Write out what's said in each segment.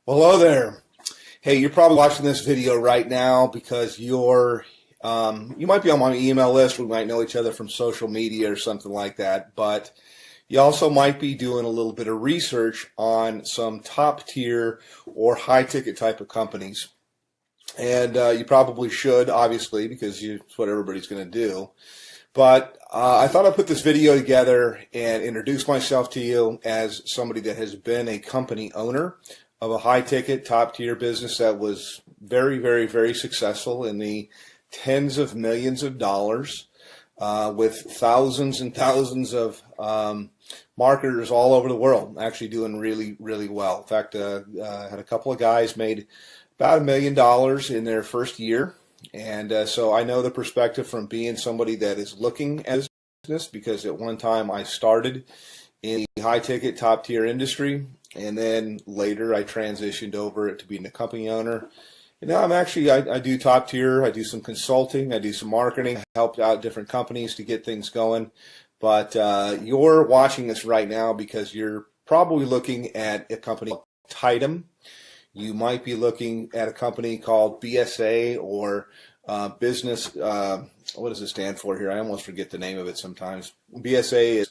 Hello there. Hey, you're probably watching this video right now because you might be on my email list. We might know each other from social media or something like that. But you also might be doing a little bit of research on some top tier or high ticket type of companies. And you probably should, obviously, because it's what everybody's going to do. But I thought I'd put this video together and introduce myself to you as somebody that has been a company owner of a high-ticket, top-tier business that was very, very, very successful in the tens of millions of dollars with thousands and thousands of marketers all over the world, actually doing really, really well. In fact, I had a couple of guys made about $1 million in their first year. And so I know the perspective from being somebody that is looking at business, because at one time I started in the high-ticket, top-tier industry, and then later I transitioned over to being a company owner. And now I do top-tier, I do some consulting, I do some marketing, I helped out different companies to get things going. But you're watching this right now because you're probably looking at a company called Tidem. You might be looking at a company called BSA or business, what does it stand for here? I almost forget the name of it sometimes. BSA is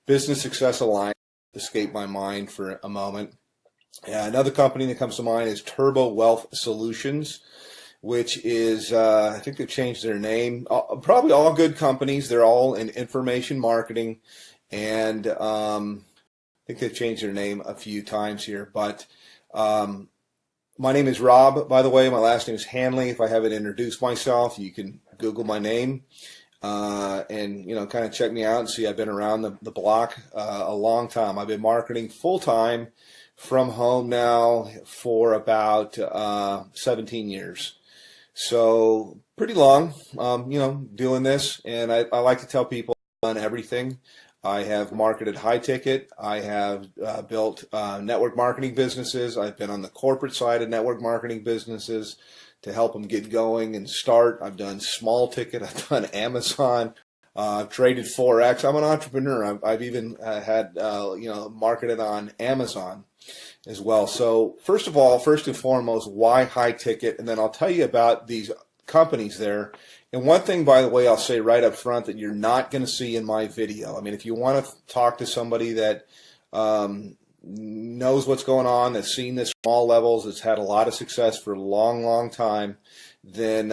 Business Success Alliance, escaped my mind for a moment. Another company that comes to mind is Turbo Wealth Solutions, which is, I think they've changed their name. Probably all good companies. They're all in information marketing. And I think they've changed their name a few times here. But my name is Rob, by the way. My last name is Hanley. If I haven't introduced myself, you can Google my name and kind of check me out and see I've been around the block a long time. I've been marketing full-time from home now for about 17 years. So pretty long, doing this. And I like to tell people I've done everything. I have marketed high ticket. I have built network marketing businesses. I've been on the corporate side of network marketing businesses to help them get going and start. I've done small ticket. I've done Amazon. I've traded Forex. I'm an entrepreneur. I've even had marketed on Amazon as well. So first and foremost, why high ticket? And then I'll tell you about these companies there. And one thing, by the way, I'll say right up front that you're not going to see in my video. I mean, if you want to talk to somebody that knows what's going on, that's seen this small levels, that's had a lot of success for a long, long time, then,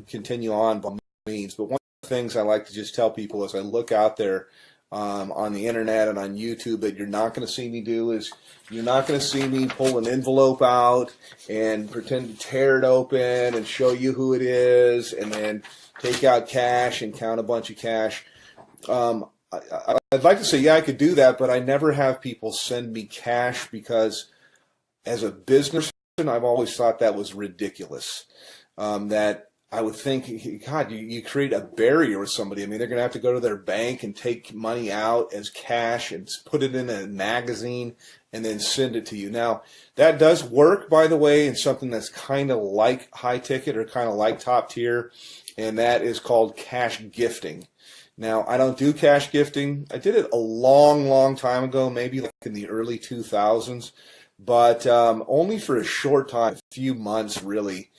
continue on by all means. But one of the things I like to just tell people as I look out there on the internet and on YouTube that you're not going to see me do is you're not going to see me pull an envelope out and pretend to tear it open and show you who it is and then take out cash and count a bunch of cash. I'd like to say, yeah, I could do that, but I never have people send me cash because as a business person, I've always thought that was ridiculous. That I would think, God, you create a barrier with somebody. I mean, they're going to have to go to their bank and take money out as cash and put it in a magazine and then send it to you. Now, that does work, by the way, in something that's kind of like high ticket or kind of like top tier, and that is called cash gifting. Now, I don't do cash gifting. I did it a long, long time ago, maybe like in the early 2000s, but only for a short time, a few months really.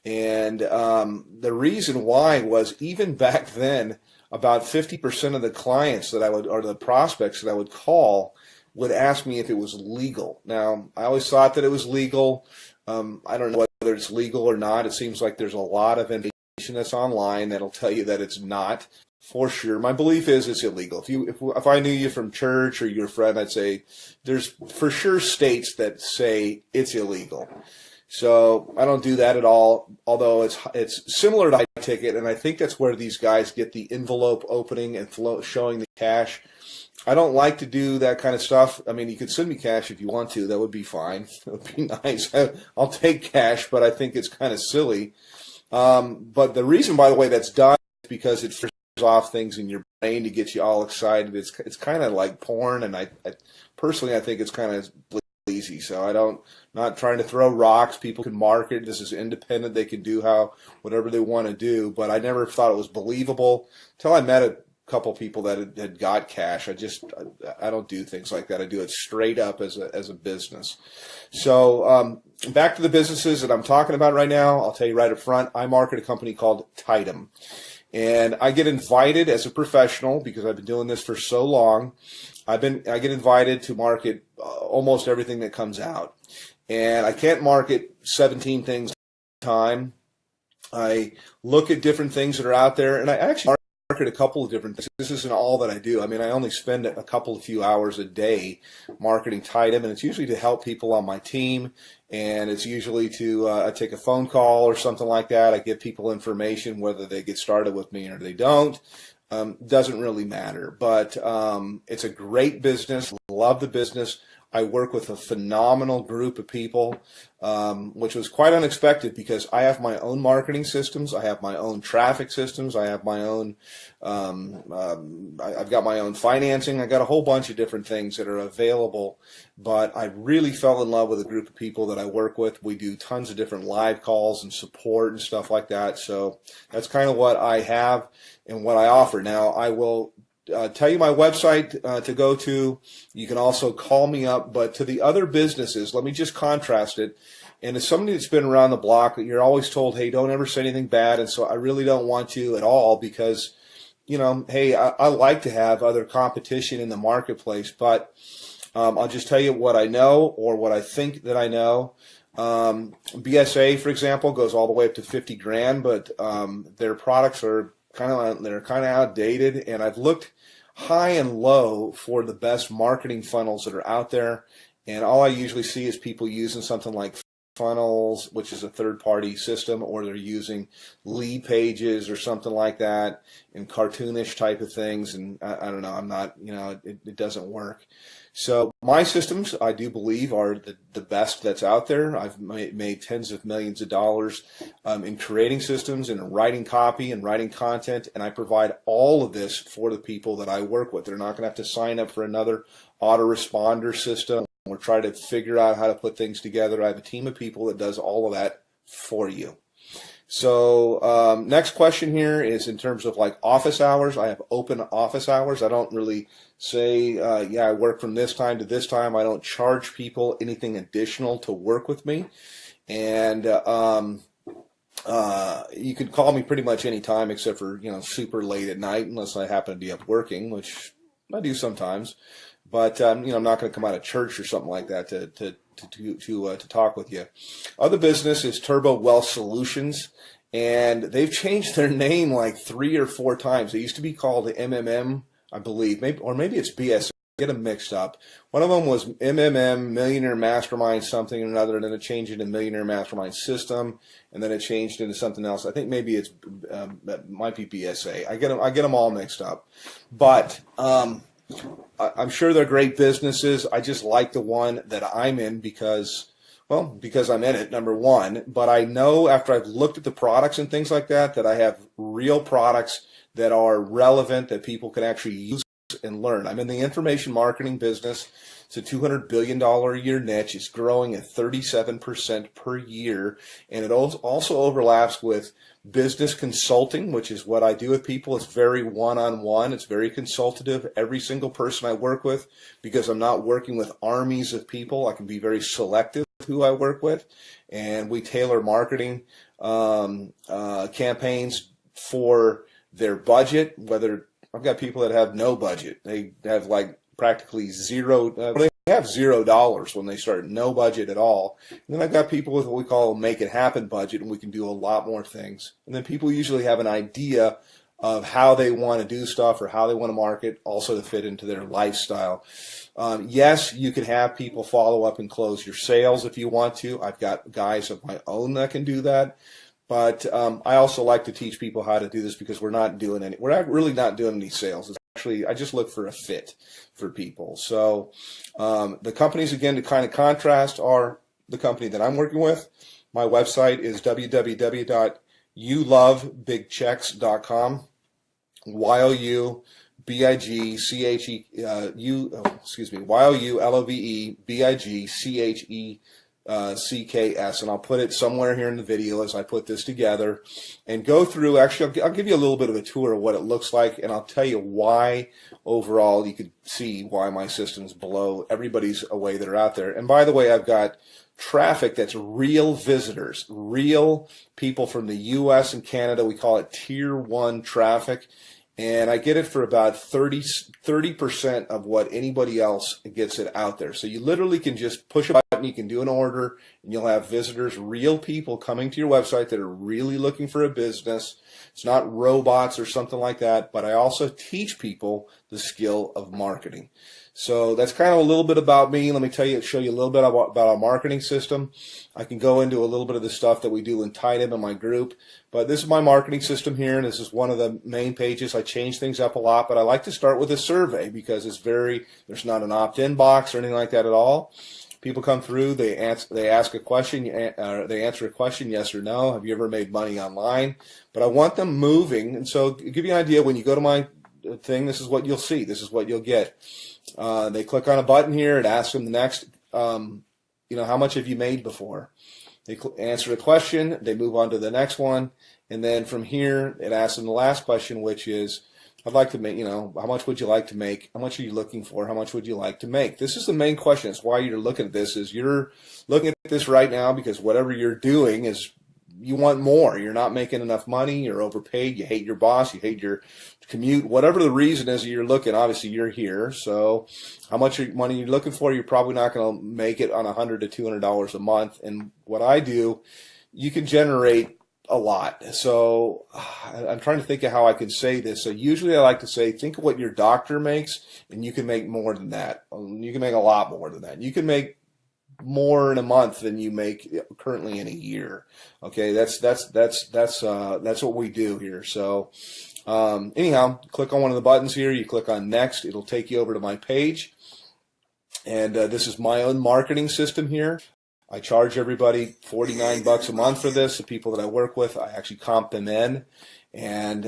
And the reason why was even back then, about 50% of the clients that I would, or the prospects that I would call, would ask me if it was legal. Now, I always thought that it was legal. I don't know whether it's legal or not. It seems like there's a lot of information that's online that'll tell you that it's not for sure. My belief is it's illegal. If I knew you from church or you're a friend, I'd say there's for sure states that say it's illegal. So I don't do that at all, although it's similar to high ticket, and I think that's where these guys get the envelope opening and showing the cash. I don't like to do that kind of stuff. I mean, you could send me cash if you want to. That would be fine. It would be nice. I'll take cash, but I think it's kind of silly. But the reason, by the way, that's done is because it fires off things in your brain to get you all excited. It's kind of like porn, and I personally, I think it's kind of easy. So not trying to throw rocks. People can market. This is independent. They can do whatever they want to do. But I never thought it was believable until I met a couple people that had got cash. I don't do things like that. I do it straight up as a business. So back to the businesses that I'm talking about right now. I'll tell you right up front, I market a company called Tidem. And I get invited as a professional, because I've been doing this for so long. I get invited to market almost everything that comes out. And I can't market 17 things at a time. I look at different things that are out there, and I actually market a couple of different things. This isn't all that I do. I mean, I only spend a few hours a day marketing Tidem, and it's usually to help people on my team, and it's usually to I take a phone call or something like that. I give people information, whether they get started with me or they don't. Doesn't really matter, but it's a great business. Love the business. I work with a phenomenal group of people, which was quite unexpected, because I have my own marketing systems. I have my own traffic systems. I have my own, I've got my own financing. I got a whole bunch of different things that are available, but I really fell in love with a group of people that I work with. We do tons of different live calls and support and stuff like that. So that's kind of what I have and what I offer. Now, I will tell you my website to go to. You can also call me up. But to the other businesses, let me just contrast it. And as somebody that's been around the block, you're always told, hey, don't ever say anything bad. And so I really don't want to at all, because, you know, hey, I like to have other competition in the marketplace. But I'll just tell you what I know, or what I think that I know. BSA, for example, goes all the way up to 50 grand, but their products are kind of outdated, and I've looked high and low for the best marketing funnels that are out there, and all I usually see is people using something like Funnels, which is a third-party system, or they're using Lead Pages or something like that, and cartoonish type of things, and I don't know, I'm not, you know, it doesn't work. So my systems, I do believe, are the best that's out there. I've made tens of millions of dollars in creating systems and in writing copy and writing content, and I provide all of this for the people that I work with. They're not going to have to sign up for another autoresponder system. We're trying to figure out how to put things together. I have a team of people that does all of that for you. So next question here is in terms of like office hours. I have open office hours. I don't really say, yeah, I work from this time to this time. I don't charge people anything additional to work with me. And you can call me pretty much any time except for, you know, super late at night, unless I happen to be up working, which I do sometimes. But you know, I'm not going to come out of church or something like that to talk with you. Other business is Turbo Wealth Solutions, and they've changed their name like 3 or 4 times. They used to be called MMM, I believe, maybe it's BS. I get them mixed up. One of them was MMM, Millionaire Mastermind something or another, and then it changed into Millionaire Mastermind System, and then it changed into something else. I think maybe it might be BSA. I get them all mixed up, but I'm sure they're great businesses. I just like the one that I'm in because I'm in it, number one. But I know after I've looked at the products and things like that, that I have real products that are relevant, that people can actually use and learn. I'm in the information marketing business. It's a $200 billion a year niche. It's growing at 37% per year. And it also overlaps with business consulting, which is what I do with people. It's very one-on-one. It's very consultative. Every single person I work with, because I'm not working with armies of people, I can be very selective with who I work with. And we tailor marketing campaigns for their budget. Whether I've got people that have no budget. They have like practically zero. They have $0 when they start, no budget at all. And then I've got people with what we call a make it happen budget, and we can do a lot more things. And then people usually have an idea of how they want to do stuff or how they want to market, also to fit into their lifestyle. Yes, you can have people follow up and close your sales if you want to. I've got guys of my own that can do that. But I also like to teach people how to do this, because we're not really not doing any sales. It's actually, I just look for a fit for people. So the companies, again, to kind of contrast, are the company that I'm working with. My website is www.youlovebigchecks.com. YOULOVEBIGCHECKS.com. CKS, and I'll put it somewhere here in the video as I put this together and go through. Actually, I'll give you a little bit of a tour of what it looks like, and I'll tell you why overall you could see why my system's below everybody's away that are out there. And by the way, I've got traffic that's real visitors, real people from the US and Canada. We call it tier 1 traffic. And I get it for about 30% of what anybody else gets it out there. So you literally can just push a button, you can do an order, and you'll have visitors, real people coming to your website that are really looking for a business. It's not robots or something like that, but I also teach people the skill of marketing. So that's kind of a little bit about me. Let me show you a little bit about our marketing system. I can go into a little bit of the stuff that we do in Tidem in my group, but this is my marketing system here, and this is one of the main pages. I change things up a lot, but I like to start with a survey because there's not an opt-in box or anything like that at all. People come through, they ask a question, they answer a question, yes or no. Have you ever made money online? But I want them moving, and so to give you an idea, when you go to my thing, this is what you'll see. This is what you'll get. They click on a button here. It asks them the next, how much have you made before? They answer a question. They move on to the next one. And then from here, it asks them the last question, which is, I'd like to make, how much would you like to make? How much are you looking for? How much would you like to make? This is the main question. It's why you're looking at this, is you're looking at this right now because whatever you're doing is you want more. You're not making enough money. You're overpaid. You hate your boss. You hate your commute. Whatever the reason is you're looking, obviously you're here. So how much money you're looking for, you're probably not going to make it on $100 to $200 a month. And what I do, you can generate a lot. So I'm trying to think of how I can say this. So usually I like to say, think of what your doctor makes, and you can make more than that. You can make a lot more than that. You can make more in a month than you make currently in a year. Okay, that's what we do here. So anyhow, click on one of the buttons here. You click on next. It'll take you over to my page. And this is my own marketing system here. I charge everybody $49 a month for this. The people that I work with, I actually comp them in. And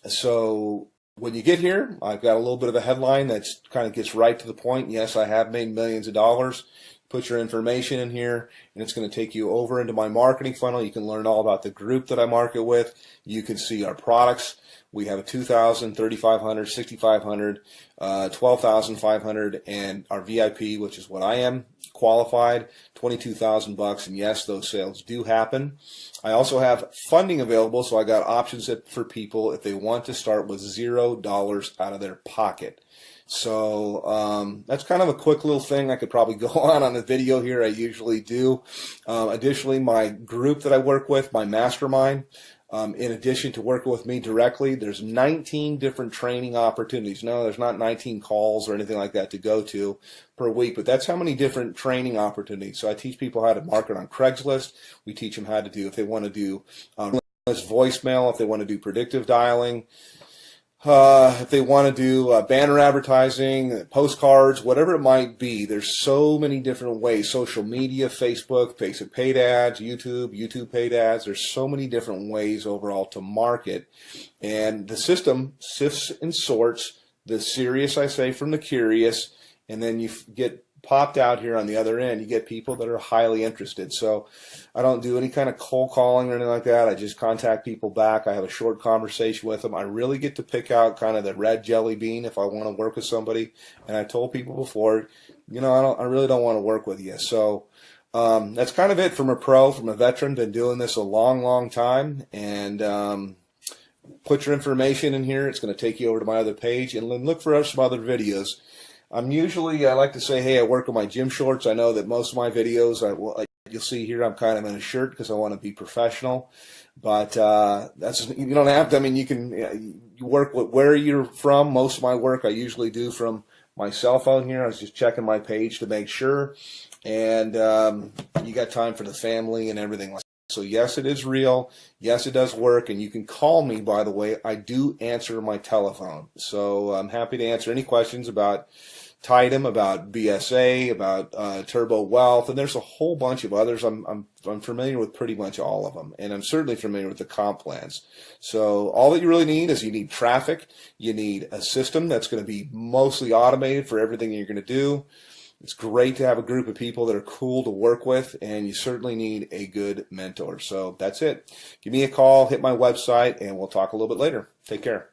so when you get here, I've got a little bit of a headline that kind of gets right to the point. Yes, I have made millions of dollars. Put your information in here, and it's going to take you over into my marketing funnel. You can learn all about the group that I market with. You can see our products. We have a $2,000, $3,500, $6,500, $12,500, and our VIP, which is what I am, qualified, $22,000. And yes, those sales do happen. I also have funding available, so I got options for people if they want to start with $0 out of their pocket. So that's kind of a quick little thing. I could probably go on the video here. I usually do. Additionally, my group that I work with, my mastermind, in addition to working with me directly, there's 19 different training opportunities. No, there's not 19 calls or anything like that to go to per week, but that's how many different training opportunities. So I teach people how to market on Craigslist. We teach them how to do, if they want to do voicemail, if they want to do predictive dialing, if they want to do banner advertising, postcards, whatever it might be. There's so many different ways. Social media, Facebook paid ads, YouTube paid ads. There's so many different ways overall to market. And the system sifts and sorts the serious, I say, from the curious, and then you get popped out here on the other end. You get people that are highly interested. So I don't do any kind of cold calling or anything like that. I just contact people back. I have a short conversation with them. I really get to pick out kind of the red jelly bean if I want to work with somebody. And I told people before, I really don't want to work with you. So that's kind of it from a veteran. Been doing this a long, long time. And put your information in here. It's going to take you over to my other page, and look for some other videos. I like to say, hey, I work on my gym shorts. I know that most of my videos, you'll see here, I'm kind of in a shirt because I want to be professional. But you don't have to. I mean, you work with where you're from. Most of my work I usually do from my cell phone here. I was just checking my page to make sure. And you got time for the family and everything like that. So yes, it is real. Yes, it does work. And you can call me, by the way. I do answer my telephone. So I'm happy to answer any questions about Tidem, about BSA, about Turbo Wealth, and there's a whole bunch of others. I'm familiar with pretty much all of them, and I'm certainly familiar with the comp plans. So all that you really need is you need traffic. You need a system that's going to be mostly automated for everything you're going to do. It's great to have a group of people that are cool to work with, and you certainly need a good mentor. So that's it. Give me a call, hit my website, and we'll talk a little bit later. Take care.